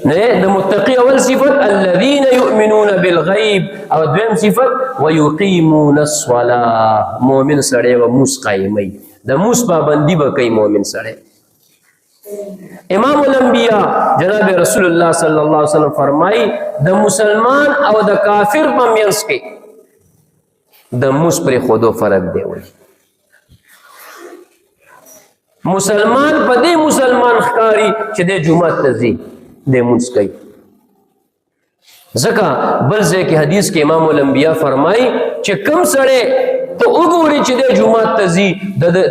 نه د متقی اول صفت الذين يؤمنون بالغیب او دویم صفت ويقيمون الصلاه. مؤمن سړی و موس قایمي د موس پابندي به کوي مؤمن سړی. امام الانبیاء جناب رسول الله صلی الله علیه وسلم فرمای د مسلمان او د کافر په منځ کې د موس پر خودو فرق دی. وای مسلمان په دې مسلمان ښکاری چې د جمعه ته ځي د مونږ کوي. ځکه بل ځای کې حدیث کې امام الانبیاء فرمای چې کوم سړی ته وګوري چې د جمعه ته ځي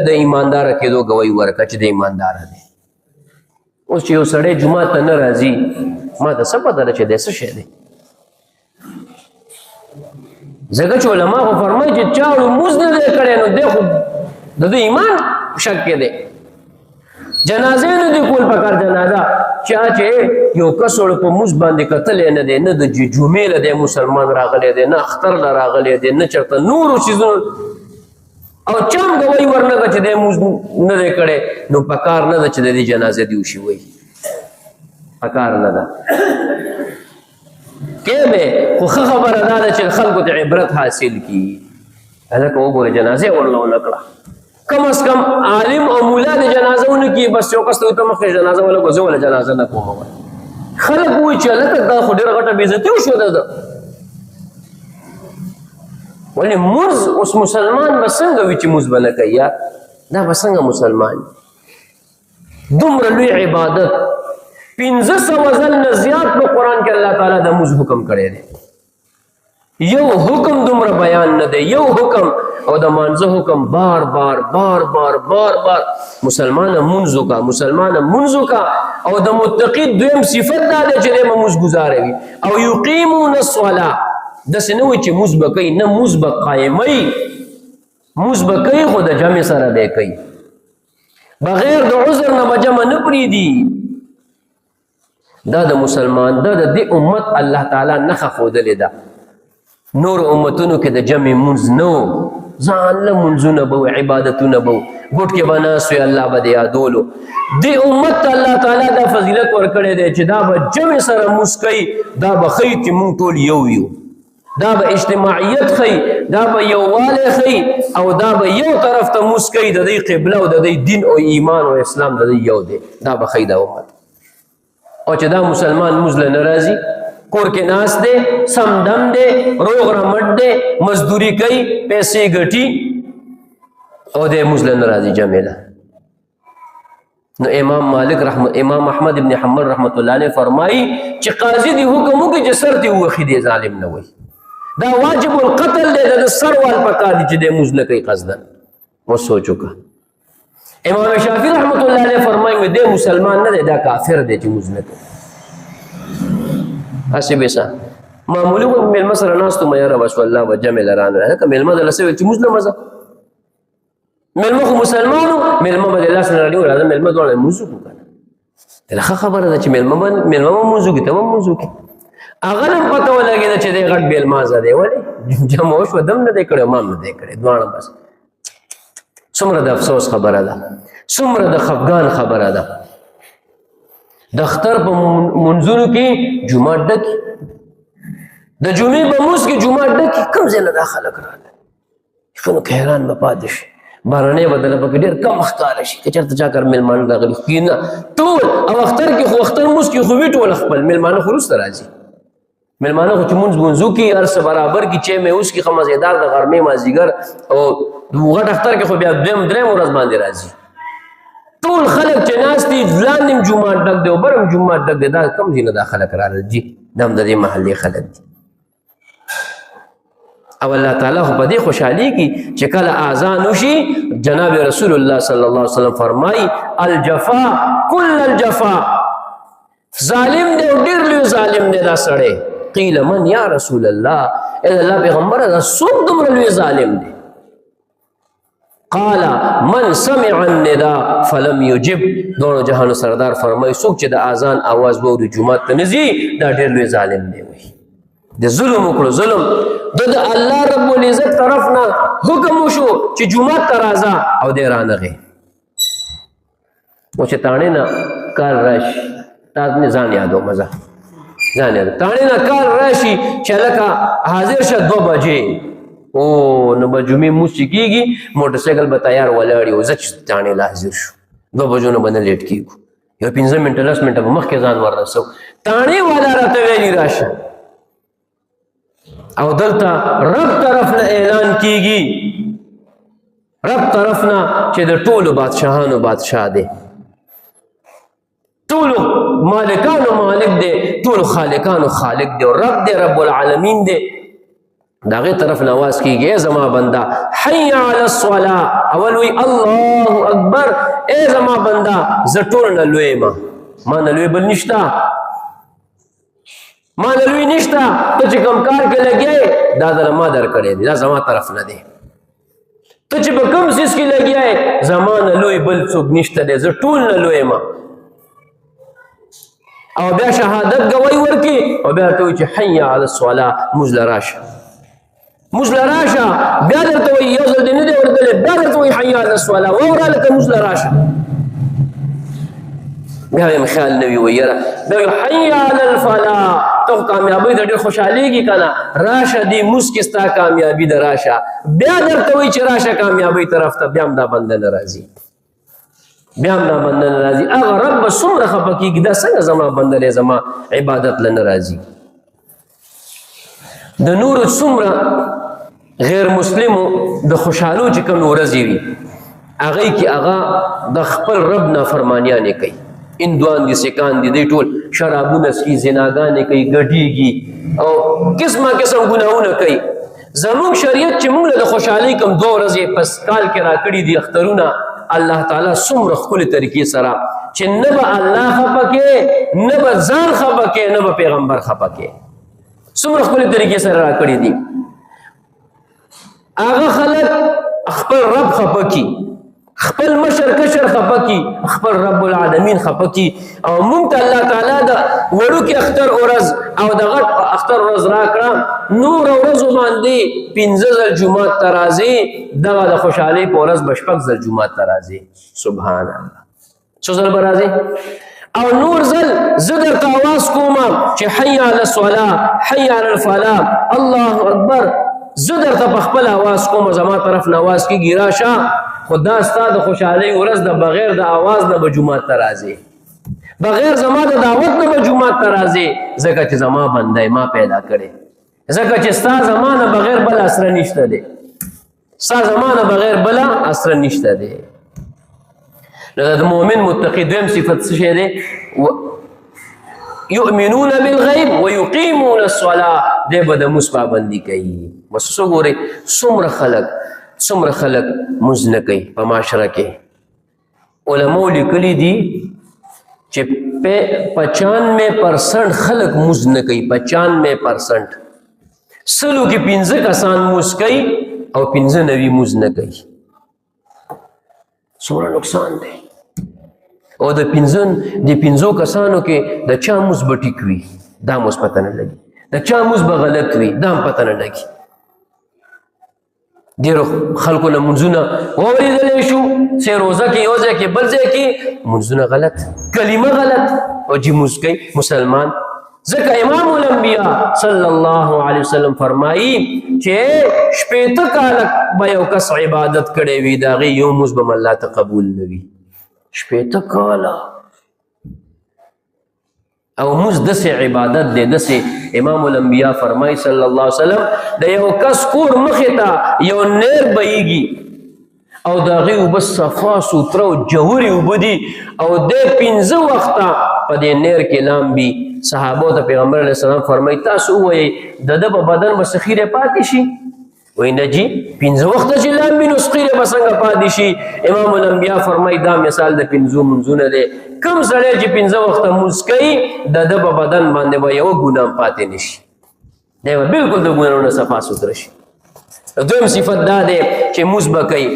د ایماندار کېدو گواہی ورکړه چې د ایماندار دی. اوس چې یو سړی جمعه ته نه راځي ما ته څه پته ده چې د څه شی دی. ځکه چې علما خو فرمایي چې چا لمونځ نه دی کړی نو دی خو د دوی ایمان شک کې دی. جنازه نه دی کول پکار. جنازه چا چې یو کس په مونځ باندې کتلی نه دی، نه د جمعې له دی مسلمان راغلی دی، نه اختر له راغلی دی، نه چېرته نورو څیزونو او چا هم ګواهي ورنکړه چې دی مونځ نه دی کړی نو پکار نه ده چې د دې جنازه دې وشي. وایي پکار نه ده. کې به خو ښه خبره دا ده چې خلکو ته عبرت حاصل کړي. هلکه وګوره جنازه ورله ونه کړه. کم از کم عالم او مولا د جنازه ونه کړي. بس یو کس ته ته مخکې جنازه ولګو زه وله جنازه نه کوم. خلک وایي چې هلکه دا خو ډېره غټه بېعزتي وشوه ده. ولې مونځ اوس مسلمان به څنګه وي چې مونځ به نه کوي؟ یا دا به څنګه مسلمان دومره لوی عبادت 1500 ځل نه زیات په قرآن کې الله تعالی د مونځ حکم کړی دی. یو حکم دومره بیان نه دی، یو حکم او د مانځه حکم بار بار بار بار بار بار مسلمان مونځ وکړه، مسلمان مونځ وکړه. او د متقی دویم صفت دا دی چې دی به مونځ ګزاره وي. او یقیمون الصلاه داسې نه وي چې مونځ به کوي، نه مونځ به قایموي. مونځ به کوي خو د جمع سره به کوي، بغیر د عذر نه به جمع نه پرېږدي. دا د مسلمان دا د دې امت الله تعالی نښه ښودلې ده. نور امتونو کې د جمع مونځ نه و، ځان له مونځونه به و، عبادتونه به و، ګوټ کې به ناست وي الله به د یادولو. دې امت ته الله تعالی دا فضیلت ورکړی دی چې دا به جمع سره مونځ کوي. دا به ښیي چې مونږ ټول یو یو، دا به اجتماعیت ښیي، دا به یووالی ښیي، او دا به یو طرف ته مونځ کوي. د دوی قبله او د دوی دین او ایمان او اسلام د دوی یو دی. دا به ښیي دا امت. او چې دا مسلمان مونځ له نه راځي، کور کې ناست دی، سم دم دی، روغ رمټ دی، مزدوري کوي، پیسې ګټي او دی مونځ له نه راځي جمع له. نو امام احمد ابن حنبل رحمت الله علیه فرمایي چې قاضي دی حکم وکړي چې سر دې ووخي دی ظالم نه وي. دا واجب القتل دی، د سر وال پکار دی چې دی مونځ نه کوي قصدن. وسوچ وکړه. امام شافعي رحمت الله علیه فرمایي دی مسلمان نه دی، دا کافر دی چې مونځ نه کوي. هسې بیسه معمولي خو مېلمه سره ناست وم یاره بس والله به جمع له رانه راځه. که مېلمه دله څه ویل چې مونځ نه مزه، مېلمه خو مسلمان و، مېلمه به د لاس نه راډیو راځه مېلمه دواړه مونځ وکړو که نه. دله ښه خبره ده چې مېلمه به مونځ وکړي، ته به مونځ وکړي. هغه هم پته ولګېده چې دی غټ بېلمازه دی. ولې جمع وشوه، دم نه دی کړی، مام نه دی کړی، دواړه بس. څومره د افسوس خبره ده، څومره د خفګان خبره ده. د اختر په منځونو کې جومات ډکي، د جمعې په مونځ کې جومات ډکي، کوم ځای نه دا خلک راغلل؟ ښه نو که حیران به پاتې شي. بهرنۍ به دله پکې ډېر کم ښکاره شي که چېرته چا کار مېلمانه راغلي. نه ټول. او اختر کې خو اختر مونځ کې خو وي ټول خپل، مېلمانه خو وروسته راځي. مېلمانه خو چې مونځ مونځو کې هر څه برابر کړي، چای مې اوس کې ښه مزېدار د غرمې مازدیګر او غټ اختر کې خو بیا دویم درېیم ورځ باندې راځي. ټول خلک چې ناست دي لاندې هم جومات ډک دی او بر هم جومات ډک دی. دا کوم ځای نه دا خلک راغلل جي؟ دا هم د دې محلې خلک دي. او الله تعالی خو په دې خوشحالېږي چې کله اذان وشي. جناب رسول الله صلی الله علیه وسلم فرمایي الجفا کل الجفا، ظالم دی او ډېر لوی ظالم دی دا سړی. قیل من یا رسول الله، ای د الله پیغمبره دا څوک دومره لوی ظالم دی؟ قال من سمع النداء فلم يجب. دونو جهانو سردار فرمایي څوک چې د اذان आवाज ووري جومات ته نه ځي دا ډېر لوی ظالم دی. وایي د ظلم وکړو، ظلم د الله رب العزت طرف نه حکم وشو چې جومات ته راځه او دی رانغی. و چې تاڼې نه کال راشي تا نه ځان یادو مزه ځان یادو تاڼې نه کال راشي چې لکه حاضر شه 2 بجې او نو به جمعې مونځ چې کېږي موټرسایکل به تیار ولاړ یو زه چې تاڼې له حاضر شو 2 بجو نه به نه لیټ کېږو یو 15 منټه 10 منټه به مخکې ځان وررسو تاڼې والا راته ویلي راشه او دلته رب طرف نه اعلان کېږي رب طرف نه چې د ټولو بادشاهانو بادشاه دی ټولو مالکانو مالک دی ټولو خالقانو خالق دی او رب دی رب العالمین دی د هغې طرف نه اواز کېږي ای زما بنده حی علی الصلاة اول وی الله اکبر ای زما بنده زه ټول نه لوی یم ما نه لوی بل نشته ما نه لوی نشته ته چې کوم کار کې لګیا دا در ما درکړی دی دا زما طرف نه دی ته چې په کوم څیز کې لګیا زما نه لوی بل څوک نشته دی زه ټول نه لوی یم او بیا شهادت گواهی ورکړي او بیا ورته وایي چې حی علی الصلاة مونځ له راشه مونځ له راشه بیا درته وایي یو ځل دې نه دی ورتللی بیا درته وایي حی علی الصلاة واوره لکه مونځ له راشه بیا یې خیال نه وي وایي یاره بیا وایي حی علی الفلاح ته خو کامیابۍ ته ډېر خوشحالېږي که نه راشه دې مونځ کې ستا کامیابي ده راشه بیا درته وایي چې راشه کامیابۍ طرف ته بیا هم دا بنده نه راځي بیا هم دا بنده نه راځي هغه رب به څومره خفه کېږي دا څنګه زما بنده دی زما عبادت له نه راځي د نورو څومره غیر مسلمو د خوشحالو چې کوم ورځې وي هغې کې هغه د خپل رب نافرمانیانې کوي هندوان دي سکان دي دی ټول شرابونه څښي زناګانې کوي ګډېږي او قسمه قسم ګناهونه کوي زموږ شریعت چې موږ له د خوشحالۍ کوم 2 ورځې پس کال کې راکړي دي اخترونه الله تعالی څومره ښکلې طریقې سره چې نه به الله خفه کې نه به ځان خفه کې نه به پیغمبر خفه کې څومره ښکلې طریقې سره راکړي دي هغه خلک خپل رب خفه کي خپل مشر کشر خفه کي خپل رب العالمین خفه کي او مونږ ته الله تعالی د وړوکې اختر ورځ او د غټ اختر ورځ راکړه نور ورځو باندې 15 ځل جومات ته راځي دغه د خوشحالۍ په ورځ به 6 ځل جومات ته راځي سبحان الله څو ځل به راځي او نور ځل زه درته اواز کوم چې حی علی الصلاة حی علی الفلاح الله اکبر زه درته په خپل اواز کوم زما طرف نه اواز کېږي راشه خو دا ستا د خوشحالۍ ورځ د بغیر د اواز نه به جومات ته راځي بغیر زما د دعوت نه به جومات ته راځي ځکه چې زما بنده ما پیدا کړی ځکه چې ستا زما نه بغیر بل اسره نشته دی ستا زما نه بغیر بله اسره نشته دی نو د مؤمن متقي دویم صفت څه شی دی یؤمنون بالغیب ویقیمون الصلاة دی به د مونځ پابندي کوي بس وګورئ څومره خلک مونځ نه کوي په معاشره کې علماو لیکلي دي چې 95% خلک مونځ نه کوي 95% سلو کې 15 کسان مونځ کوي او 15 نوي مونځ نه کوي څومره نقصان دی او د 15 کسانو کې د چا مونځ به ټیک وي دا مونځ پته نه لګي د چا مونځ به غلط وي دا هم پته نه لګي ډېرو خلکو نه مونځونه واورېدلی شو چې روزه کې یو ځای کې بل ځای کې مونځونه غلط کلمه غلط او چې مونځ کوي مسلمان ځکه امام الانبیاء صلی الله علیه وسلم فرمایي چې 80 کاله به یو کس عبادت کړی وي د هغې یو مونځ به الله ته قبول نه وي 80 کاله او مونځ داسې عبادت دی داسې امام الانبیاء فرمایي صلی الله علیه وسلم د یو کس کور مخې ته یو نیر بهیږي او د هغې اوبه صفا سوتره او جوهرې اوبه دي او دی 15 وخته په دې نیر کې لامبي صحابو ته پیغمبر علیه السلام فرمایي تاسو ووایئ د ده په بدن به څه خیرې پاتې شي وایي نه جي 15 وخته چې لامبي نو خیرې به څنګه پاتې شي امام الانبیاء فرمایي دا مثال د 15 منځونه دی کوم سړی چې 15 وخته مونځ کوي د ده په بدن باندې به یوه ګناه هم پاتې نه شي دی به بلکل د ګناهونو نه صفا سوتره شي دویم صفت دا دی چې مونځ به کوي